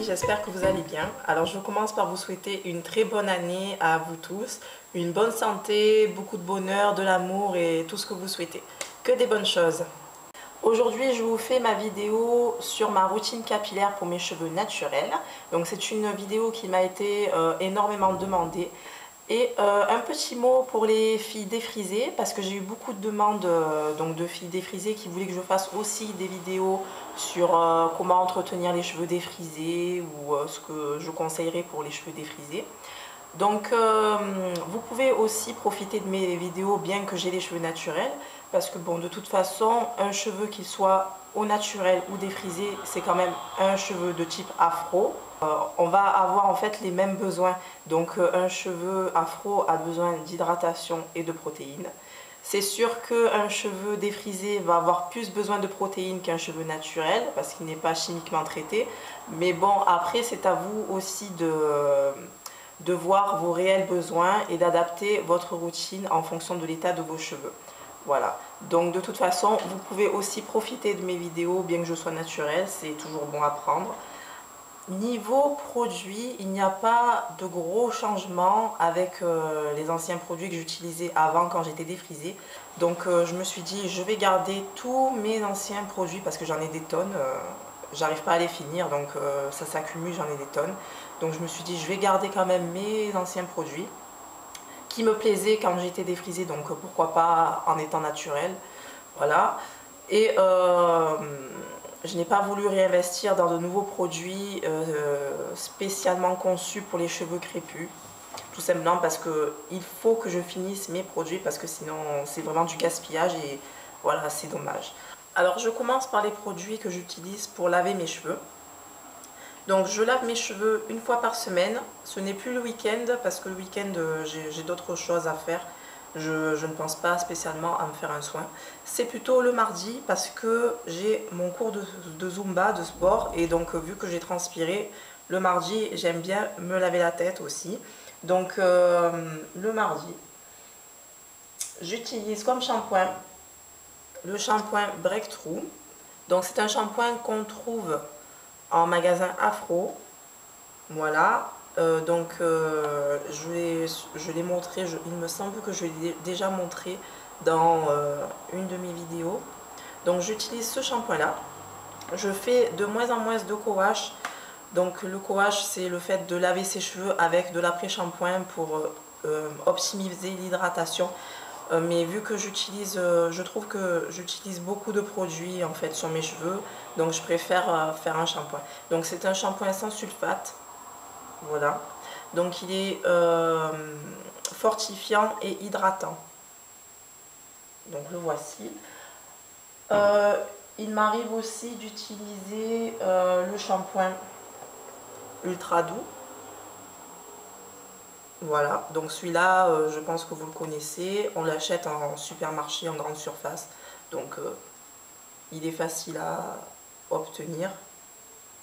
j'espère que vous allez bien. Alors je commence par vous souhaiter une très bonne année à vous tous, une bonne santé, beaucoup de bonheur, de l'amour et tout ce que vous souhaitez. Que des bonnes choses. Aujourd'hui je vous fais ma vidéo sur ma routine capillaire pour mes cheveux naturels. Donc c'est une vidéo qui m'a été énormément demandée. Et un petit mot pour les filles défrisées, parce que j'ai eu beaucoup de demandes donc de filles défrisées qui voulaient que je fasse aussi des vidéos sur comment entretenir les cheveux défrisés ou ce que je conseillerais pour les cheveux défrisés. Donc vous pouvez aussi profiter de mes vidéos bien que j'ai les cheveux naturels, parce que bon, de toute façon, un cheveu qu'il soit au naturel ou défrisé, c'est quand même un cheveu de type afro. On va avoir en fait les mêmes besoins. Donc un cheveu afro a besoin d'hydratation et de protéines. C'est sûr qu'un cheveu défrisé va avoir plus besoin de protéines qu'un cheveu naturel parce qu'il n'est pas chimiquement traité. Mais bon, après c'est à vous aussi de voir vos réels besoins et d'adapter votre routine en fonction de l'état de vos cheveux. Voilà, donc de toute façon, vous pouvez aussi profiter de mes vidéos, bien que je sois naturelle, c'est toujours bon à prendre. Niveau produit, il n'y a pas de gros changements avec les anciens produits que j'utilisais avant quand j'étais défrisée. Donc je me suis dit, je vais garder tous mes anciens produits parce que j'en ai des tonnes. J'arrive pas à les finir, donc ça s'accumule, j'en ai des tonnes. Donc je me suis dit, je vais garder quand même mes anciens produits qui me plaisaient quand j'étais défrisée, donc pourquoi pas en étant naturelle. Voilà. Et je n'ai pas voulu réinvestir dans de nouveaux produits spécialement conçus pour les cheveux crépus. Tout simplement parce qu'il faut que je finisse mes produits parce que sinon c'est vraiment du gaspillage et voilà, c'est dommage. Alors je commence par les produits que j'utilise pour laver mes cheveux. Donc je lave mes cheveux une fois par semaine. Ce n'est plus le week-end parce que le week-end j'ai d'autres choses à faire. Je ne pense pas spécialement à me faire un soin. C'est plutôt le mardi parce que j'ai mon cours de Zumba, de sport. Et donc vu que j'ai transpiré, le mardi j'aime bien me laver la tête aussi. Donc le mardi, j'utilise comme shampoing le shampoing Breakthrough. Donc c'est un shampoing qu'on trouve en magasin Afro. Voilà. Je l'ai montré, il me semble que je l'ai déjà montré dans une de mes vidéos. Donc j'utilise ce shampoing là. Je fais de moins en moins de co-wash. Donc le co-wash c'est le fait de laver ses cheveux avec de l'après-shampoing pour optimiser l'hydratation. Mais vu que je trouve que j'utilise beaucoup de produits en fait sur mes cheveux, donc je préfère faire un shampoing. Donc c'est un shampoing sans sulfate. Voilà, donc il est fortifiant et hydratant. Donc le voici. Il m'arrive aussi d'utiliser le shampoing ultra doux. Voilà, donc celui-là, je pense que vous le connaissez. On l'achète en supermarché, en grande surface. Donc il est facile à obtenir.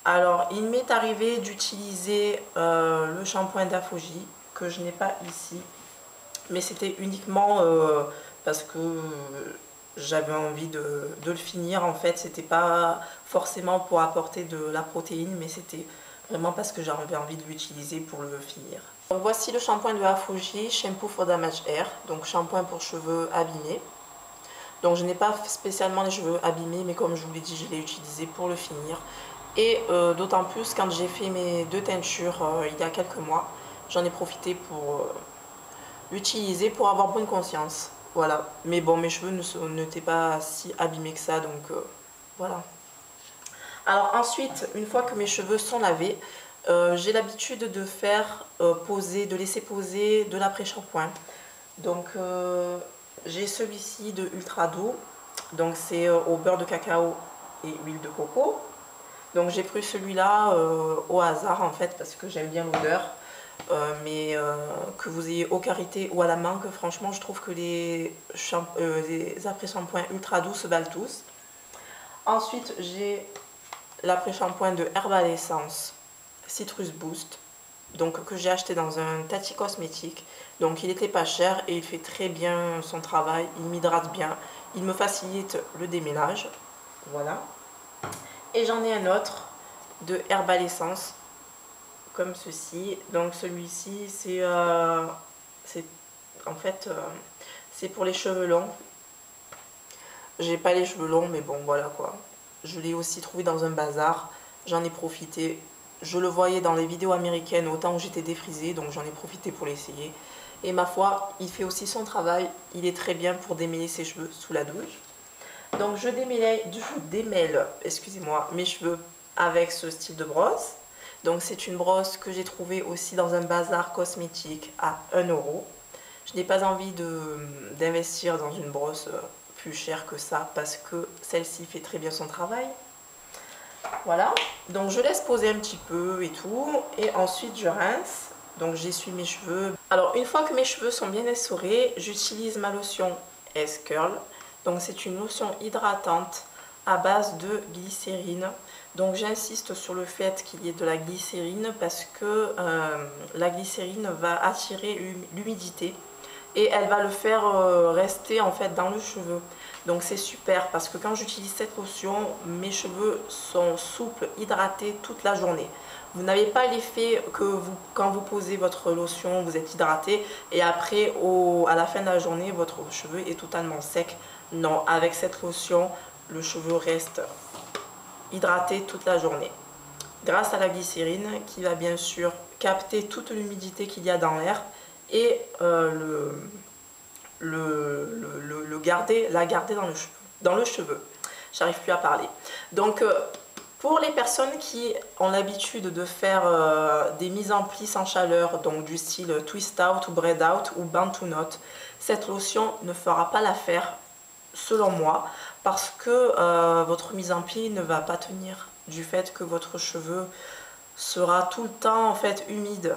Alors, il m'est arrivé d'utiliser le shampoing d'Afogi que je n'ai pas ici, mais c'était uniquement parce que j'avais envie de le finir. En fait, c'était pas forcément pour apporter de la protéine, mais c'était vraiment parce que j'avais envie de l'utiliser pour le finir. Donc, voici le shampoing de Afogi, Shampoo for Damaged Hair, donc shampoing pour cheveux abîmés. Donc je n'ai pas spécialement les cheveux abîmés, mais comme je vous l'ai dit, je l'ai utilisé pour le finir. Et d'autant plus quand j'ai fait mes deux teintures il y a quelques mois, j'en ai profité pour l'utiliser pour avoir bonne conscience. Voilà, mais bon, mes cheveux n'étaient pas si abîmés que ça, donc voilà. Alors ensuite, une fois que mes cheveux sont lavés, j'ai l'habitude de faire de laisser poser de l'après-shampoing. Donc j'ai celui-ci de Ultra Doux, donc c'est au beurre de cacao et huile de coco. Donc j'ai pris celui-là au hasard en fait parce que j'aime bien l'odeur. Mais que vous ayez au karité ou à la menthe, franchement je trouve que les après-shampoings ultra doux se valent tous. Ensuite j'ai l'après-shampoing de Herbal Essence Citrus Boost, donc que j'ai acheté dans un Tati Cosmétique. Donc il était pas cher et il fait très bien son travail, il m'hydrate bien, il me facilite le démêlage. Voilà. Et j'en ai un autre de Herbal Essence comme ceci. Donc celui-ci c'est en fait c'est pour les cheveux longs. J'ai pas les cheveux longs, mais bon voilà quoi. Je l'ai aussi trouvé dans un bazar, j'en ai profité. Je le voyais dans les vidéos américaines au temps où j'étais défrisée, donc j'en ai profité pour l'essayer. Et ma foi, il fait aussi son travail, il est très bien pour démêler ses cheveux sous la douche. Donc je démêle, excusez-moi, mes cheveux avec ce style de brosse. Donc c'est une brosse que j'ai trouvée aussi dans un bazar cosmétique à 1 euro. Je n'ai pas envie d'investir dans une brosse plus chère que ça parce que celle-ci fait très bien son travail. Voilà, donc je laisse poser un petit peu et tout, et ensuite je rince. Donc j'essuie mes cheveux. Alors une fois que mes cheveux sont bien essorés, j'utilise ma lotion S-Curl. Donc c'est une lotion hydratante à base de glycérine. Donc j'insiste sur le fait qu'il y ait de la glycérine parce que la glycérine va attirer l'humidité et elle va le faire rester en fait dans le cheveu. Donc c'est super parce que quand j'utilise cette lotion, mes cheveux sont souples, hydratés toute la journée. Vous n'avez pas l'effet que quand vous posez votre lotion, vous êtes hydraté et après à la fin de la journée, votre cheveu est totalement sec. Non, avec cette lotion, le cheveu reste hydraté toute la journée. Grâce à la glycérine qui va bien sûr capter toute l'humidité qu'il y a dans l'air et la garder dans le cheveu. J'arrive plus à parler. Donc pour les personnes qui ont l'habitude de faire des mises en plis sans chaleur, donc du style twist out ou braid out ou band to knot, cette lotion ne fera pas l'affaire selon moi parce que votre mise en pli ne va pas tenir du fait que votre cheveu sera tout le temps en fait humide,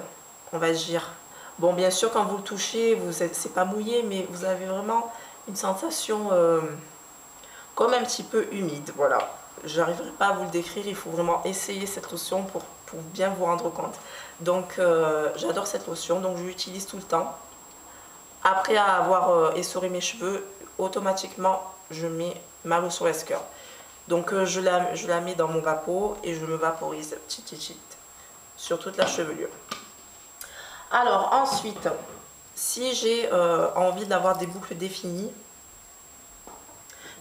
on va dire. Bon, bien sûr, quand vous le touchez, c'est pas mouillé, mais vous avez vraiment une sensation comme un petit peu humide. Voilà, j'arriverai pas à vous le décrire, il faut vraiment essayer cette lotion pour bien vous rendre compte. Donc, j'adore cette lotion, donc je l'utilise tout le temps. Après avoir essoré mes cheveux, automatiquement, je mets ma lotion S-Curl. Donc, je la mets dans mon vapeau et je me vaporise petit sur toute la chevelure. Alors ensuite, si j'ai envie d'avoir des boucles définies,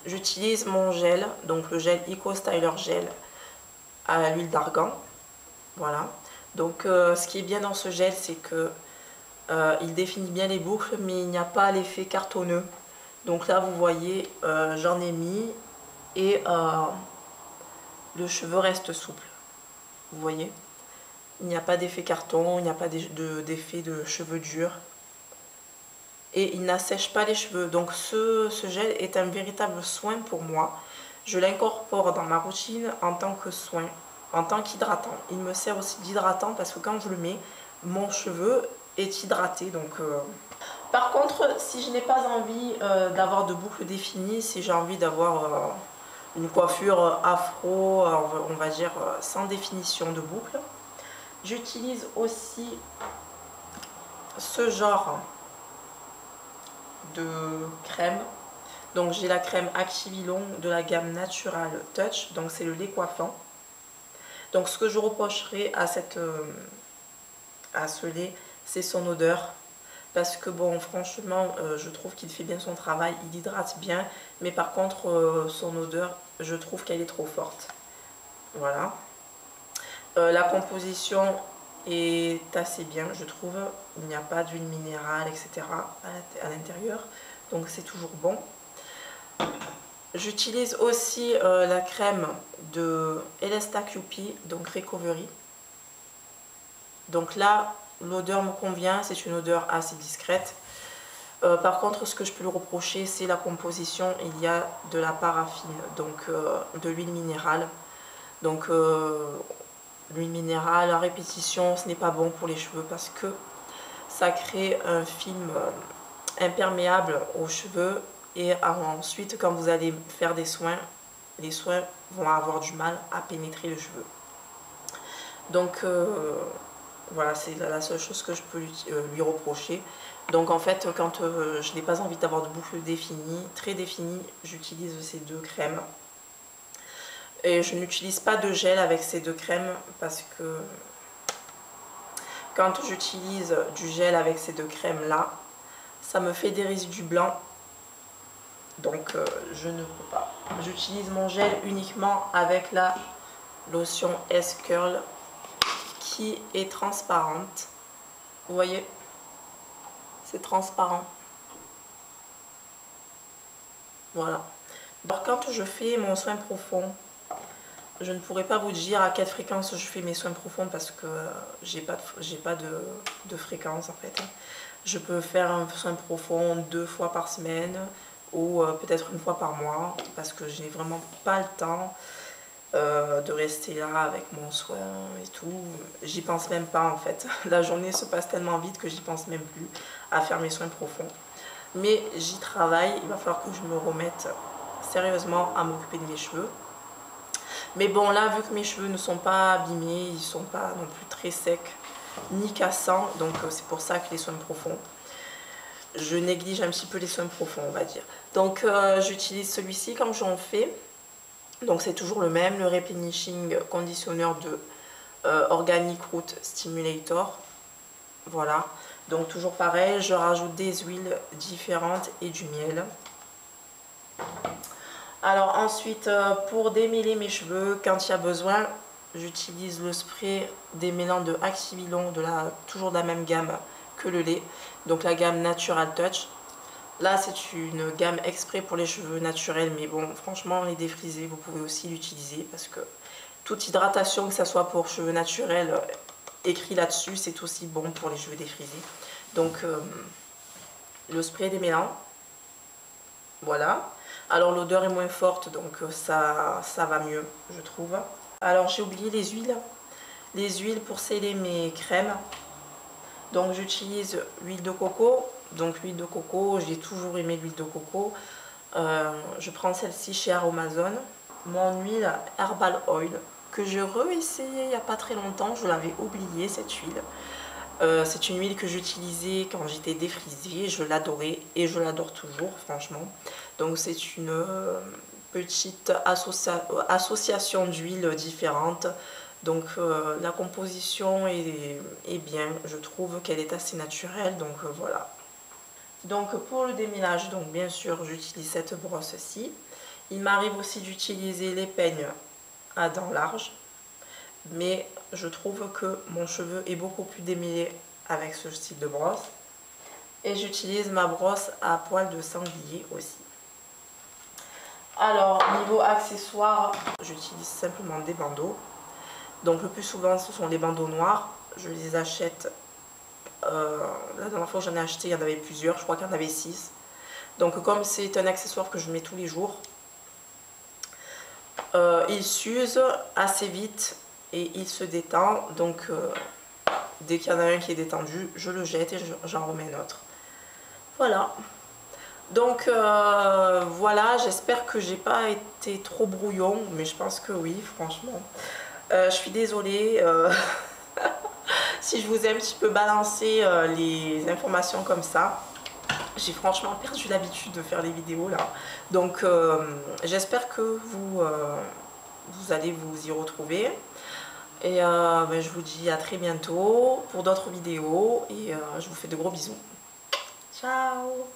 j'utilise mon gel, donc le gel Eco Styler Gel à l'huile d'argan. Voilà. Donc ce qui est bien dans ce gel, c'est que il définit bien les boucles, mais il n'y a pas l'effet cartonneux. Donc là, vous voyez, j'en ai mis et le cheveu reste souple. Vous voyez ? Il n'y a pas d'effet carton, il n'y a pas d'effet de cheveux durs. Et il n'assèche pas les cheveux. Donc ce gel est un véritable soin pour moi. Je l'incorpore dans ma routine en tant que soin, en tant qu'hydratant. Il me sert aussi d'hydratant parce que quand je le mets, mon cheveu est hydraté. Donc, Par contre, si je n'ai pas envie d'avoir de boucles définies, si j'ai envie d'avoir une coiffure afro, on va dire sans définition de boucles, j'utilise aussi ce genre de crème. Donc j'ai la crème Activilon de la gamme Natural Touch. Donc c'est le lait coiffant. Donc ce que je reprocherai à ce lait, c'est son odeur. Parce que bon, franchement, je trouve qu'il fait bien son travail. Il hydrate bien. Mais par contre, son odeur, je trouve qu'elle est trop forte. Voilà. La composition est assez bien, je trouve. Il n'y a pas d'huile minérale, etc. à l'intérieur. Donc c'est toujours bon. J'utilise aussi la crème de Elesta QP, donc Recovery. Donc là, l'odeur me convient, c'est une odeur assez discrète. Par contre, ce que je peux lui reprocher, c'est la composition. Il y a de la paraffine, donc de l'huile minérale. Donc l'huile minérale à répétition, ce n'est pas bon pour les cheveux parce que ça crée un film imperméable aux cheveux et ensuite quand vous allez faire des soins, les soins vont avoir du mal à pénétrer le cheveu. Donc voilà, c'est la seule chose que je peux lui reprocher. Donc en fait, quand je n'ai pas envie d'avoir de boucles définies, très définies, j'utilise ces deux crèmes. Et je n'utilise pas de gel avec ces deux crèmes parce que quand j'utilise du gel avec ces deux crèmes là, ça me fait des résidus blancs. Donc je ne peux pas. J'utilise mon gel uniquement avec la lotion S-Curl qui est transparente. Vous voyez, c'est transparent. Voilà. Alors quand je fais mon soin profond, je ne pourrais pas vous dire à quelle fréquence je fais mes soins profonds parce que j'ai pas de fréquence en fait. Je peux faire un soin profond 2 fois par semaine ou peut-être 1 fois par mois parce que je n'ai vraiment pas le temps de rester là avec mon soin et tout. J'y pense même pas en fait. La journée se passe tellement vite que j'y pense même plus à faire mes soins profonds. Mais j'y travaille, il va falloir que je me remette sérieusement à m'occuper de mes cheveux. Mais bon, là, vu que mes cheveux ne sont pas abîmés, ils ne sont pas non plus très secs, ni cassants, donc c'est pour ça que les soins profonds, je néglige un petit peu les soins profonds, on va dire. Donc j'utilise celui-ci comme j'en fais. Donc c'est toujours le même, le Replenishing Conditioner de Organic Root Stimulator. Voilà, donc toujours pareil, je rajoute des huiles différentes et du miel. Alors ensuite, pour démêler mes cheveux, quand il y a besoin, j'utilise le spray démêlant de Activilon, toujours de la même gamme que le lait, donc la gamme Natural Touch. Là, c'est une gamme exprès pour les cheveux naturels, mais bon, franchement, les défrisés, vous pouvez aussi l'utiliser parce que toute hydratation, que ce soit pour cheveux naturels, écrit là-dessus, c'est aussi bon pour les cheveux défrisés. Donc, le spray démêlant, voilà. Alors l'odeur est moins forte, donc ça va mieux, je trouve. Alors j'ai oublié les huiles. Les huiles pour sceller mes crèmes. Donc j'utilise l'huile de coco. Donc l'huile de coco, j'ai toujours aimé l'huile de coco. Je prends celle-ci chez Aromazone. Mon huile Herbal Oil, que j'ai réessayé il n'y a pas très longtemps. Je l'avais oublié cette huile. C'est une huile que j'utilisais quand j'étais défrisée, je l'adorais et je l'adore toujours franchement. Donc c'est une petite association d'huiles différentes. Donc la composition est bien, je trouve qu'elle est assez naturelle, donc voilà. Donc pour le démêlage, donc bien sûr j'utilise cette brosse-ci. Il m'arrive aussi d'utiliser les peignes à dents larges. Mais je trouve que mon cheveu est beaucoup plus démêlé avec ce style de brosse. Et j'utilise ma brosse à poils de sanglier aussi. Alors, niveau accessoires, j'utilise simplement des bandeaux. Donc le plus souvent, ce sont les bandeaux noirs. Je les achète, la dernière fois que j'en ai acheté, il y en avait plusieurs. Je crois qu'il y en avait 6. Donc comme c'est un accessoire que je mets tous les jours, il s'use assez vite. Et il se détend, donc dès qu'il y en a un qui est détendu, je le jette et j'en remets un autre. Voilà. Donc voilà, j'espère que j'ai pas été trop brouillon, mais je pense que oui, franchement. Je suis désolée si je vous ai un petit peu balancé les informations comme ça. J'ai franchement perdu l'habitude de faire les vidéos là. Donc j'espère que vous allez vous y retrouver. Et je vous dis à très bientôt pour d'autres vidéos et je vous fais de gros bisous. Ciao!